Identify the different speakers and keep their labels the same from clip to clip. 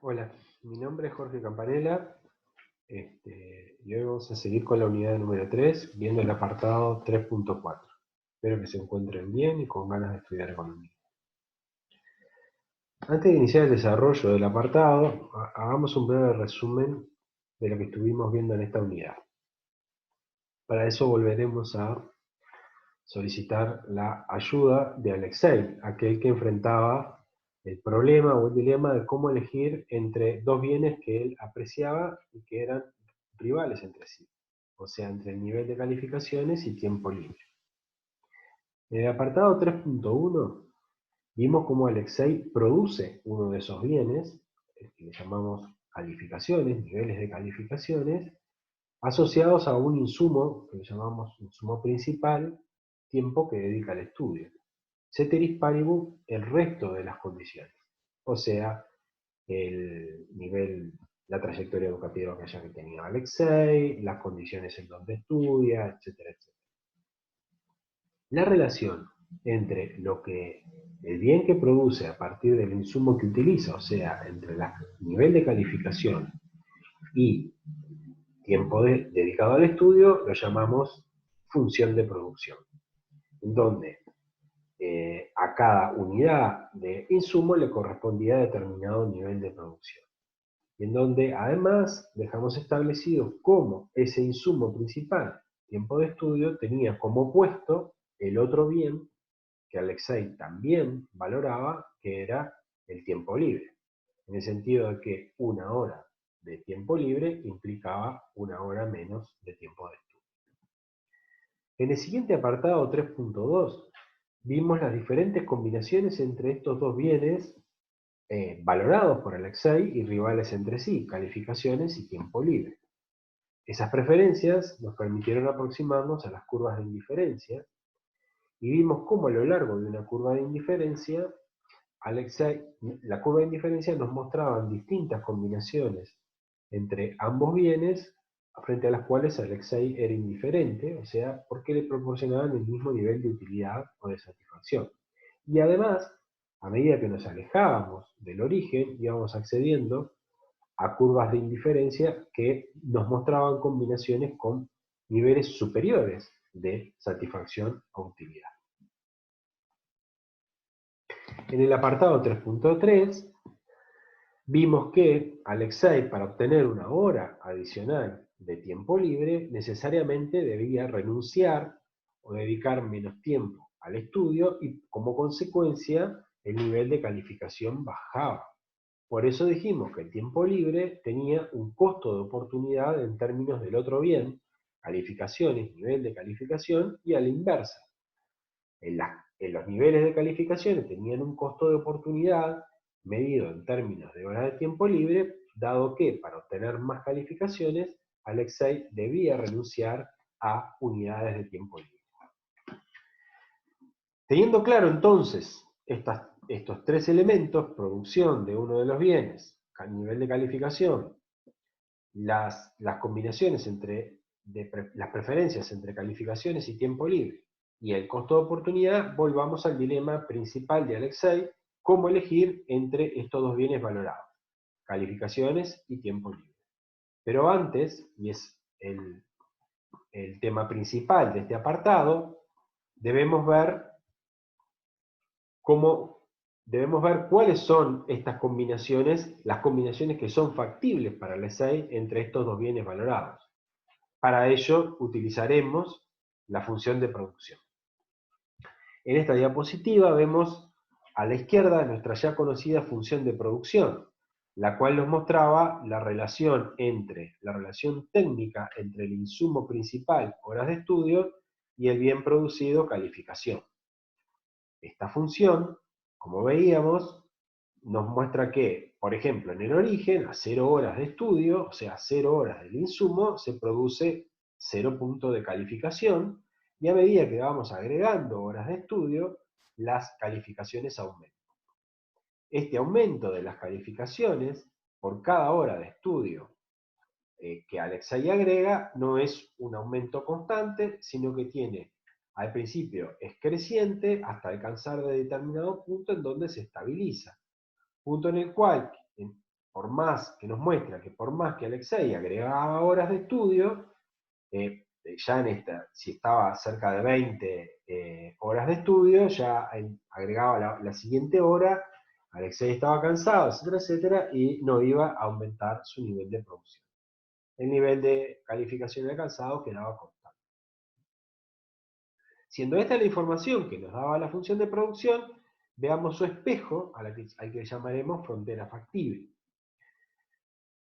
Speaker 1: Hola, mi nombre es Jorge Campanella, y hoy vamos a seguir con la unidad número 3, viendo el apartado 3.4. Espero que se encuentren bien y con ganas de estudiar economía. Antes de iniciar el desarrollo del apartado, hagamos un breve resumen de lo que estuvimos viendo en esta unidad. Para eso volveremos a solicitar la ayuda de Alexei, aquel que enfrentaba el problema o el dilema de cómo elegir entre dos bienes que él apreciaba y que eran rivales entre sí, o sea, entre el nivel de calificaciones y tiempo libre. En el apartado 3.1 vimos cómo Alexei produce uno de esos bienes, que le llamamos calificaciones, niveles de calificaciones, asociados a un insumo que le llamamos insumo principal, tiempo que dedica al estudio. Ceteris paribus, el resto de las condiciones, o sea, el nivel, la trayectoria educativa que tenía Alexei, las condiciones en donde estudia, etcétera, etcétera. La relación entre el bien que produce a partir del insumo que utiliza, o sea, entre el nivel de calificación y tiempo dedicado al estudio, lo llamamos función de producción, en donde a cada unidad de insumo le correspondía determinado nivel de producción. Y en donde además dejamos establecido cómo ese insumo principal, tiempo de estudio, tenía como opuesto el otro bien que Alexei también valoraba, que era el tiempo libre. En el sentido de que una hora de tiempo libre implicaba una hora menos de tiempo de estudio. En el siguiente apartado 3.2 vimos las diferentes combinaciones entre estos dos bienes valorados por Alexei y rivales entre sí, calificaciones y tiempo libre. Esas preferencias nos permitieron aproximarnos a las curvas de indiferencia y vimos cómo a lo largo de una curva de indiferencia, la curva de indiferencia nos mostraba distintas combinaciones entre ambos bienes frente a las cuales Alexei era indiferente, o sea, porque le proporcionaban el mismo nivel de utilidad o de satisfacción. Y además, a medida que nos alejábamos del origen, íbamos accediendo a curvas de indiferencia que nos mostraban combinaciones con niveles superiores de satisfacción o utilidad. En el apartado 3.3 vimos que Alexei, para obtener una hora adicional de tiempo libre, necesariamente debía renunciar o dedicar menos tiempo al estudio y como consecuencia el nivel de calificación bajaba. Por eso dijimos que el tiempo libre tenía un costo de oportunidad en términos del otro bien, calificaciones, nivel de calificación, y a la inversa. En los niveles de calificaciones tenían un costo de oportunidad medido en términos de horas de tiempo libre, dado que para obtener más calificaciones, Alexei debía renunciar a unidades de tiempo libre. Teniendo claro entonces estos tres elementos, producción de uno de los bienes, a nivel de calificación, las combinaciones las preferencias entre calificaciones y tiempo libre, y el costo de oportunidad, volvamos al dilema principal de Alexei, cómo elegir entre estos dos bienes valorados, calificaciones y tiempo libre. Pero antes, y es el tema principal de este apartado, debemos ver cuáles son estas combinaciones, las combinaciones que son factibles para Alexei entre estos dos bienes valorados. Para ello utilizaremos la función de producción. En esta diapositiva vemos a la izquierda nuestra ya conocida función de producción, la cual nos mostraba la relación técnica entre el insumo principal, horas de estudio, y el bien producido, calificación. Esta función, como veíamos, nos muestra que, por ejemplo, en el origen, a 0 horas de estudio, o sea, 0 horas del insumo, se produce 0 puntos de calificación, y a medida que vamos agregando horas de estudio, las calificaciones aumentan. Este aumento de las calificaciones por cada hora de estudio que Alexei agrega no es un aumento constante, sino que al principio es creciente hasta alcanzar determinado punto en donde se estabiliza. Punto en el cual, por más que nos muestra que por más que Alexei agregaba horas de estudio, ya en esta, si estaba cerca de 20 horas de estudio, ya agregaba la siguiente hora, Alexei estaba cansado, etcétera, etcétera, y no iba a aumentar su nivel de producción. El nivel de calificación alcanzado quedaba constante. Siendo esta la información que nos daba la función de producción, veamos su espejo, al que llamaremos frontera factible.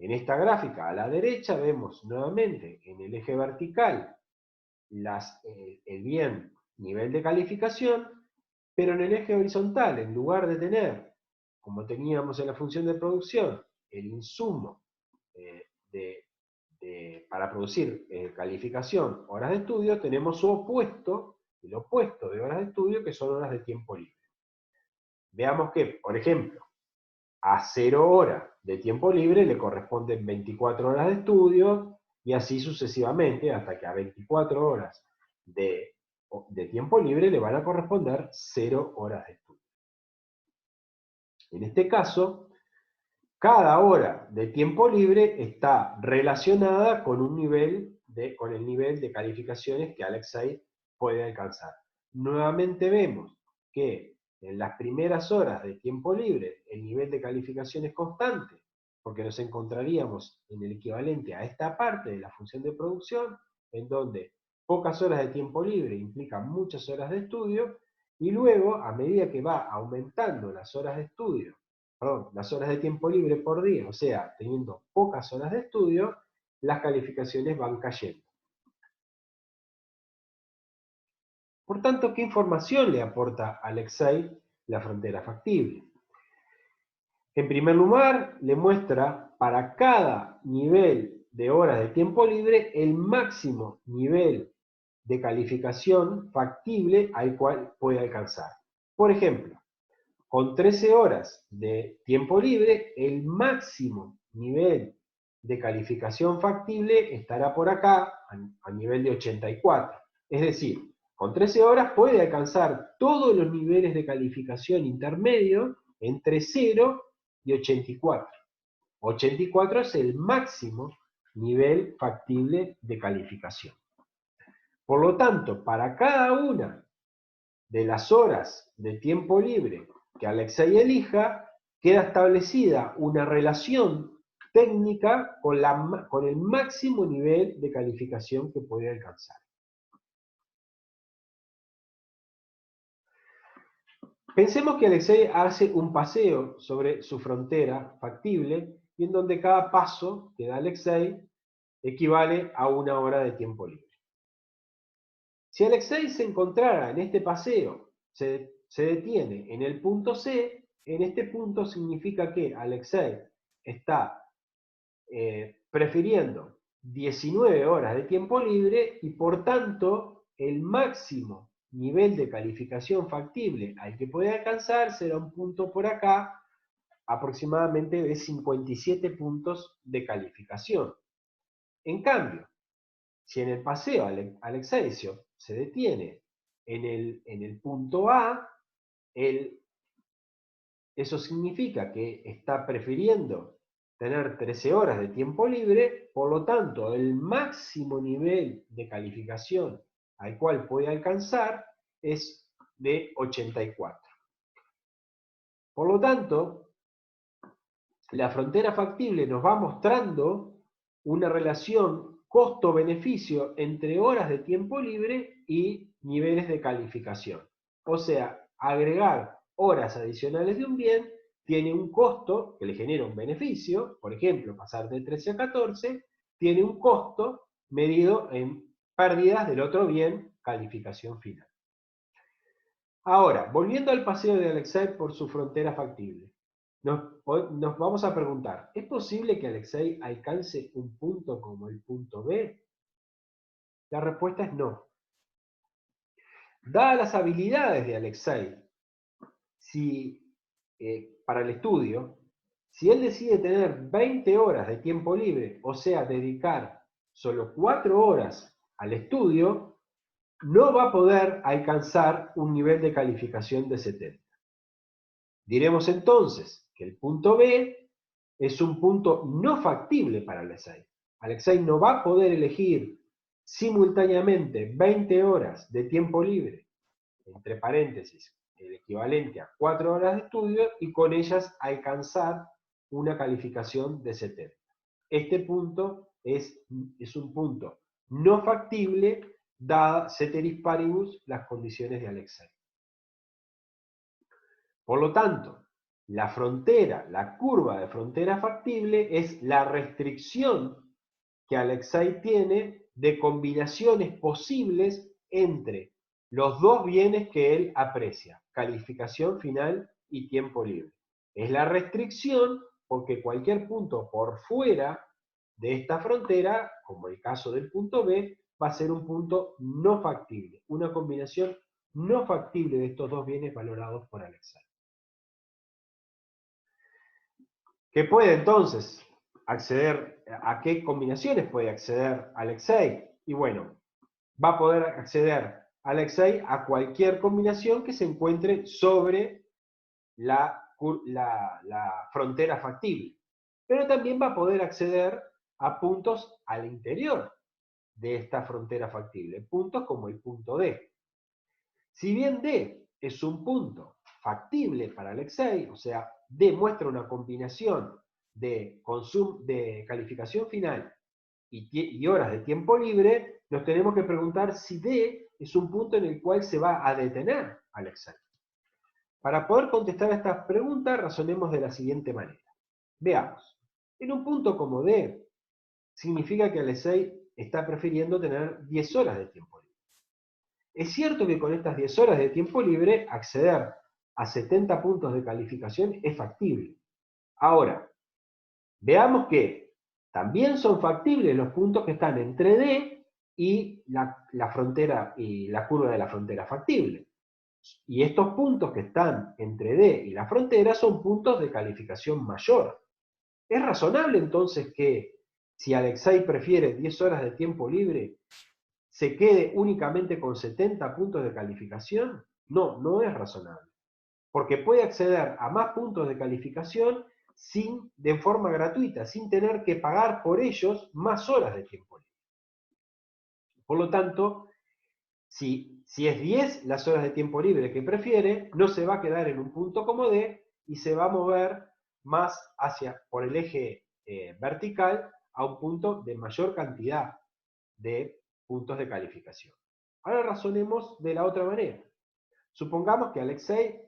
Speaker 1: En esta gráfica a la derecha vemos nuevamente en el eje vertical el bien nivel de calificación, pero en el eje horizontal, en lugar de tener, como teníamos en la función de producción, el insumo para producir calificación, horas de estudio, tenemos su opuesto, el opuesto de horas de estudio, que son horas de tiempo libre. Veamos que, por ejemplo, a 0 horas de tiempo libre le corresponden 24 horas de estudio, y así sucesivamente, hasta que a 24 horas de tiempo libre le van a corresponder 0 horas de estudio. En este caso, cada hora de tiempo libre está relacionada con con el nivel de calificaciones que Alexei puede alcanzar. Nuevamente vemos que en las primeras horas de tiempo libre el nivel de calificación es constante, porque nos encontraríamos en el equivalente a esta parte de la función de producción, en donde pocas horas de tiempo libre implican muchas horas de estudio, y luego, a medida que va aumentando las horas de estudio, las horas de tiempo libre por día, o sea, teniendo pocas horas de estudio, las calificaciones van cayendo. Por tanto, ¿qué información le aporta a Alexei la frontera factible? En primer lugar, le muestra para cada nivel de horas de tiempo libre el máximo nivel de calificación factible al cual puede alcanzar. Por ejemplo, con 13 horas de tiempo libre, el máximo nivel de calificación factible estará por acá, a nivel de 84. Es decir, con 13 horas puede alcanzar todos los niveles de calificación intermedio entre 0 y 84. 84 es el máximo nivel factible de calificación. Por lo tanto, para cada una de las horas de tiempo libre que Alexei elija, queda establecida una relación técnica con el máximo nivel de calificación que puede alcanzar. Pensemos que Alexei hace un paseo sobre su frontera factible, y en donde cada paso que da Alexei equivale a una hora de tiempo libre. Si Alexei se encontrara en este paseo, se detiene en el punto C, en este punto significa que Alexei está prefiriendo 19 horas de tiempo libre, y por tanto el máximo nivel de calificación factible al que puede alcanzar será un punto por acá, aproximadamente de 57 puntos de calificación. En cambio, si en el paseo Alexei se detiene en el punto A, eso significa que está prefiriendo tener 13 horas de tiempo libre, por lo tanto, el máximo nivel de calificación al cual puede alcanzar es de 84. Por lo tanto, la frontera factible nos va mostrando una relación costo-beneficio entre horas de tiempo libre y niveles de calificación. O sea, agregar horas adicionales de un bien tiene un costo que le genera un beneficio. Por ejemplo, pasar de 13 a 14 tiene un costo medido en pérdidas del otro bien, calificación final. Ahora, volviendo al paseo de Alexei por su frontera factible, nos vamos a preguntar, ¿es posible que Alexei alcance un punto como el punto B? La respuesta es no. Dadas las habilidades de Alexei para el estudio, si él decide tener 20 horas de tiempo libre, o sea, dedicar solo 4 horas al estudio, no va a poder alcanzar un nivel de calificación de 70. Diremos entonces que el punto B es un punto no factible para Alexei. Alexei no va a poder elegir simultáneamente 20 horas de tiempo libre, entre paréntesis, el equivalente a 4 horas de estudio, y con ellas alcanzar una calificación de 70. Este punto es un punto no factible, dada ceteris paribus las condiciones de Alexei. Por lo tanto, la frontera, la curva de frontera factible es la restricción que Alexei tiene de combinaciones posibles entre los dos bienes que él aprecia, calificación final y tiempo libre. Es la restricción porque cualquier punto por fuera de esta frontera, como el caso del punto B, va a ser un punto no factible, una combinación no factible de estos dos bienes valorados por Alexei. ¿Qué puede entonces acceder? ¿A qué combinaciones puede acceder Alexei? Y bueno, va a poder acceder Alexei a cualquier combinación que se encuentre sobre la frontera factible. Pero también va a poder acceder a puntos al interior de esta frontera factible, puntos como el punto D. Si bien D es un punto factible para Alexei, o sea, D muestra una combinación de calificación final y horas de tiempo libre, nos tenemos que preguntar si D es un punto en el cual se va a detener Alexei. Para poder contestar a estas preguntas, razonemos de la siguiente manera. Veamos, en un punto como D, significa que Alexei está prefiriendo tener 10 horas de tiempo libre. Es cierto que con estas 10 horas de tiempo libre, acceder a 70 puntos de calificación es factible. Ahora, veamos que también son factibles los puntos que están entre D y la frontera y la curva de la frontera factible. Y estos puntos que están entre D y la frontera son puntos de calificación mayor. ¿Es razonable entonces que si Alexei prefiere 10 horas de tiempo libre, se quede únicamente con 70 puntos de calificación? No, no es razonable. Porque puede acceder a más puntos de calificación de forma gratuita, sin tener que pagar por ellos más horas de tiempo libre. Por lo tanto, si es 10 las horas de tiempo libre que prefiere, no se va a quedar en un punto como D y se va a mover más por el eje vertical a un punto de mayor cantidad de puntos de calificación. Ahora razonemos de la otra manera. Supongamos que Alexei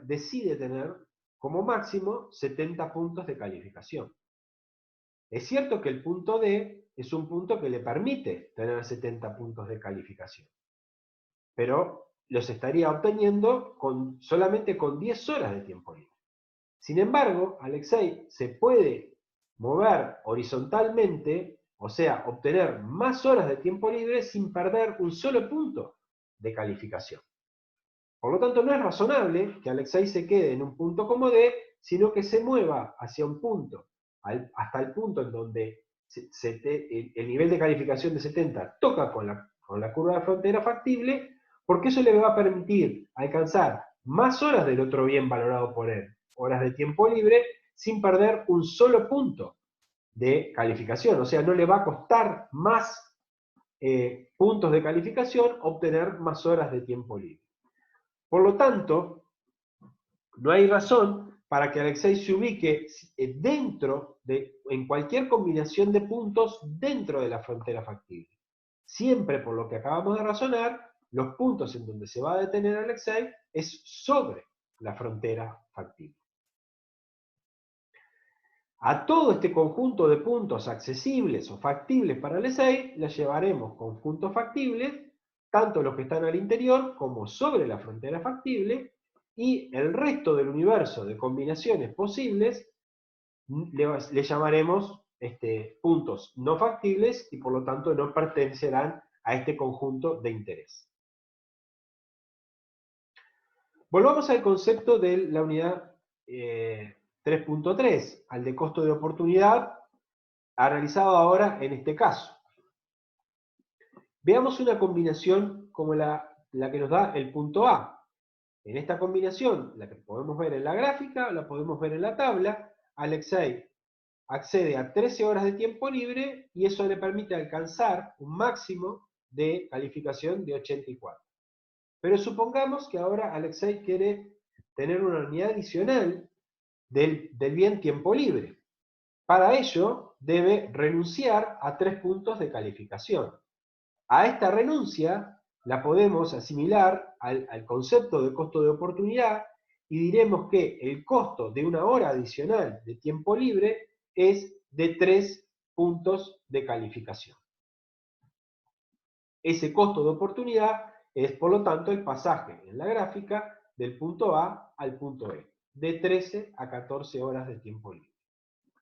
Speaker 1: decide tener como máximo 70 puntos de calificación. Es cierto que el punto D es un punto que le permite tener 70 puntos de calificación, pero los estaría obteniendo solamente con 10 horas de tiempo libre. Sin embargo, Alexei se puede mover horizontalmente, o sea, obtener más horas de tiempo libre sin perder un solo punto de calificación. Por lo tanto, no es razonable que Alexei se quede en un punto como D, sino que se mueva hacia un punto, hasta el punto en donde el nivel de calificación de 70 toca con la curva de frontera factible, porque eso le va a permitir alcanzar más horas del otro bien valorado por él, horas de tiempo libre, sin perder un solo punto de calificación. O sea, no le va a costar más puntos de calificación obtener más horas de tiempo libre. Por lo tanto, no hay razón para que Alexei se ubique en cualquier combinación de puntos dentro de la frontera factible. Siempre, por lo que acabamos de razonar, los puntos en donde se va a detener Alexei es sobre la frontera factible. A todo este conjunto de puntos accesibles o factibles para Alexei le llevaremos conjuntos factibles, tanto los que están al interior como sobre la frontera factible, y el resto del universo de combinaciones posibles le llamaremos puntos no factibles y por lo tanto no pertenecerán a este conjunto de interés. Volvamos al concepto de la unidad 3.3, al de costo de oportunidad, analizado ahora en este caso. Veamos una combinación como la que nos da el punto A. En esta combinación, la que podemos ver en la gráfica, la podemos ver en la tabla, Alexei accede a 13 horas de tiempo libre y eso le permite alcanzar un máximo de calificación de 84. Pero supongamos que ahora Alexei quiere tener una unidad adicional del bien tiempo libre. Para ello, debe renunciar a 3 puntos de calificación. A esta renuncia la podemos asimilar al concepto de costo de oportunidad y diremos que el costo de una hora adicional de tiempo libre es de 3 puntos de calificación. Ese costo de oportunidad es, por lo tanto, el pasaje en la gráfica del punto A al punto E, de 13 a 14 horas de tiempo libre,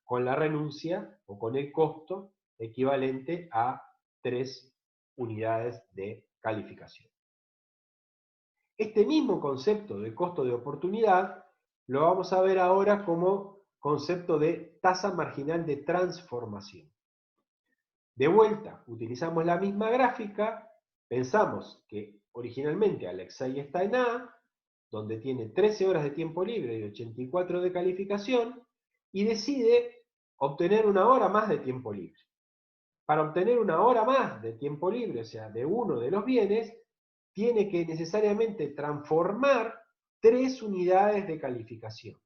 Speaker 1: con la renuncia o con el costo equivalente a 3 unidades de calificación. Este mismo concepto de costo de oportunidad lo vamos a ver ahora como concepto de tasa marginal de transformación. De vuelta, utilizamos la misma gráfica, pensamos que originalmente Alexei está en A, donde tiene 13 horas de tiempo libre y 84 de calificación, y decide obtener una hora más de tiempo libre. Para obtener una hora más de tiempo libre, o sea, de uno de los bienes, tiene que necesariamente transformar 3 unidades de calificación.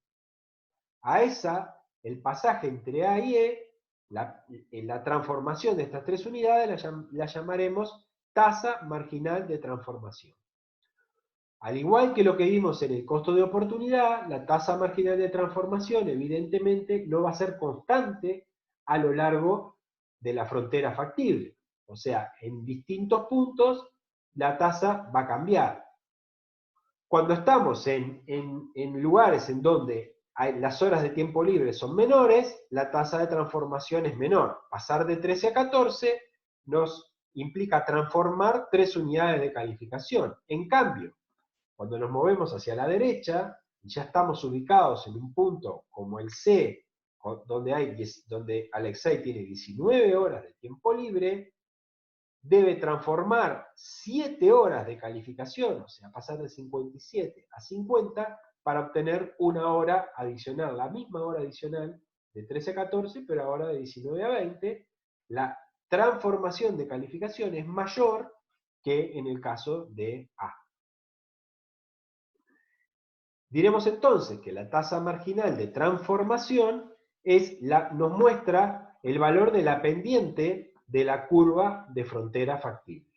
Speaker 1: A esa, el pasaje entre A y E, la transformación de estas 3 unidades la llamaremos tasa marginal de transformación. Al igual que lo que vimos en el costo de oportunidad, la tasa marginal de transformación evidentemente no va a ser constante a lo largo de la frontera factible. O sea, en distintos puntos la tasa va a cambiar. Cuando estamos en lugares en donde las horas de tiempo libre son menores, la tasa de transformación es menor. Pasar de 13 a 14 nos implica transformar 3 unidades de calificación. En cambio, cuando nos movemos hacia la derecha, y ya estamos ubicados en un punto como el C, donde Alexei tiene 19 horas de tiempo libre, debe transformar 7 horas de calificación, o sea, pasar de 57 a 50, para obtener una hora adicional, la misma hora adicional de 13 a 14, pero ahora de 19 a 20. La transformación de calificación es mayor que en el caso de A. Diremos entonces que la tasa marginal de transformación nos muestra el valor de la pendiente de la curva de frontera factible.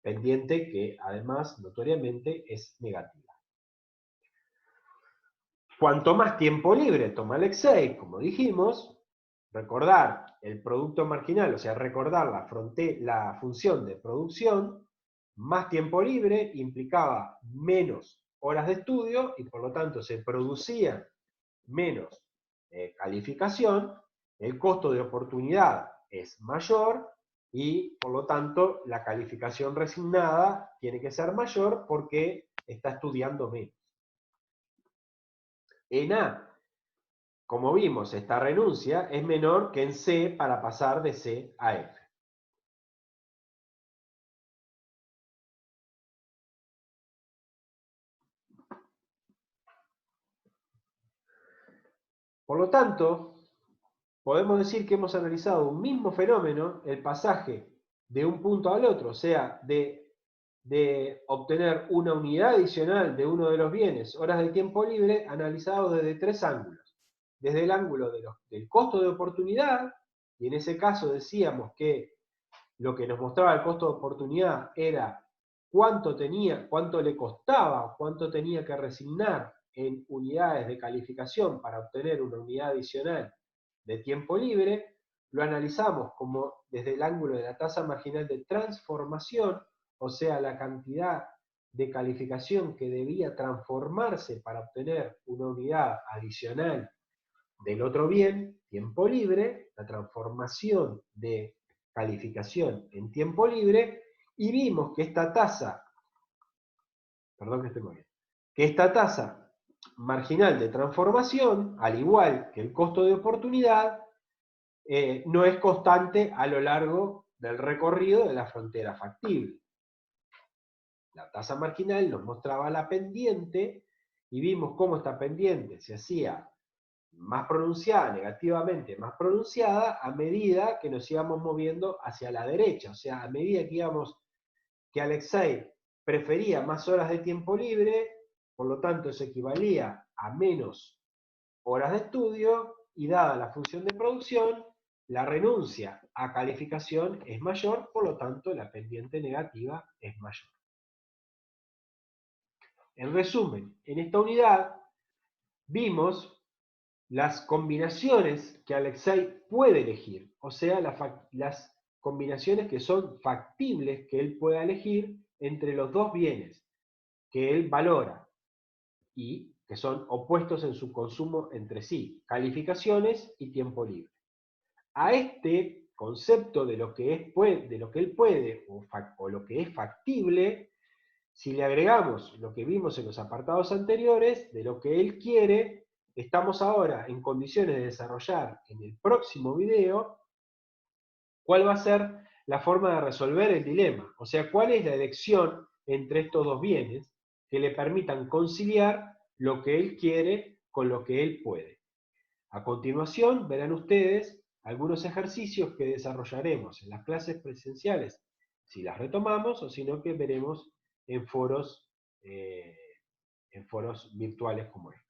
Speaker 1: Pendiente que además notoriamente es negativa. Cuanto más tiempo libre toma Alexei, como dijimos, recordar el producto marginal, o sea, recordar la función de producción, más tiempo libre implicaba menos horas de estudio y por lo tanto se producía menos calificación, el costo de oportunidad es mayor y por lo tanto la calificación resignada tiene que ser mayor porque está estudiando menos. En A, como vimos, esta renuncia es menor que en C para pasar de C a F. Por lo tanto, podemos decir que hemos analizado un mismo fenómeno, el pasaje de un punto al otro, o sea, de obtener una unidad adicional de uno de los bienes, horas de tiempo libre, analizado desde 3 ángulos. Desde el ángulo del costo de oportunidad, y en ese caso decíamos que lo que nos mostraba el costo de oportunidad era cuánto le costaba, cuánto tenía que resignar en unidades de calificación para obtener una unidad adicional de tiempo libre. Lo analizamos como desde el ángulo de la tasa marginal de transformación, o sea, la cantidad de calificación que debía transformarse para obtener una unidad adicional del otro bien, tiempo libre, la transformación de calificación en tiempo libre, y vimos que esta tasa, que esta tasa marginal de transformación, al igual que el costo de oportunidad, no es constante a lo largo del recorrido de la frontera factible. La tasa marginal nos mostraba la pendiente y vimos cómo esta pendiente se hacía más pronunciada, negativamente más pronunciada, a medida que nos íbamos moviendo hacia la derecha. O sea, a medida que Alexei prefería más horas de tiempo libre, por lo tanto eso equivalía a menos horas de estudio, y dada la función de producción, la renuncia a calificación es mayor, por lo tanto la pendiente negativa es mayor. En resumen, en esta unidad vimos las combinaciones que Alexei puede elegir, o sea, las combinaciones que son factibles que él pueda elegir entre los dos bienes que él valora y que son opuestos en su consumo entre sí, calificaciones y tiempo libre. A este concepto de lo que, de lo que él puede o lo que es factible, si le agregamos lo que vimos en los apartados anteriores, de lo que él quiere, estamos ahora en condiciones de desarrollar en el próximo video cuál va a ser la forma de resolver el dilema. O sea, cuál es la elección entre estos dos bienes que le permitan conciliar lo que él quiere con lo que él puede. A continuación verán ustedes algunos ejercicios que desarrollaremos en las clases presenciales, si las retomamos, o si no, que veremos en foros virtuales como este.